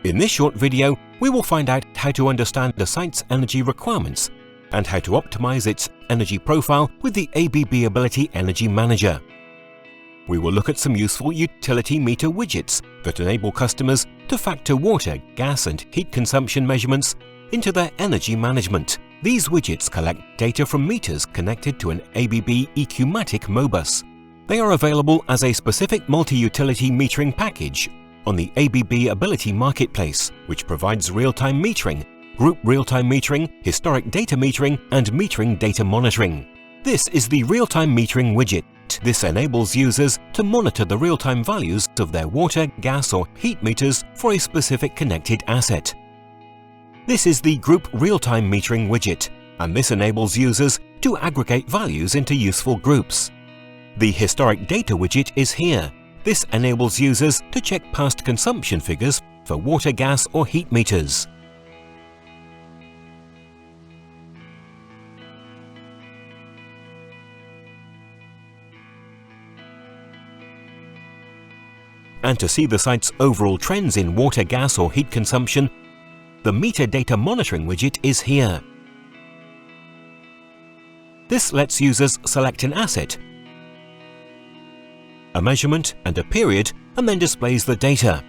In this short video, we will find out how to understand the site's energy requirements and how to optimize its energy profile with the ABB Ability Energy Manager. We will look at some useful utility meter widgets that enable customers to factor water, gas and heat consumption measurements into their energy management. These widgets collect data from meters connected to an ABB EQmatic Modbus. They are available as a specific multi-utility metering package on the ABB Ability Marketplace, which provides real-time metering, group real-time metering, historic data metering, and metering data monitoring. This is the real-time metering widget. This enables users to monitor the real-time values of their water, gas, or heat meters for a specific connected asset. This is the Group Real-Time Metering widget, and this enables users to aggregate values into useful groups. The Historic Data widget is here. This enables users to check past consumption figures for water, gas, or heat meters. And to see the site's overall trends in water, gas, or heat consumption, the Meter Data Monitoring widget is here. This lets users select an asset, a measurement, and a period, and then displays the data.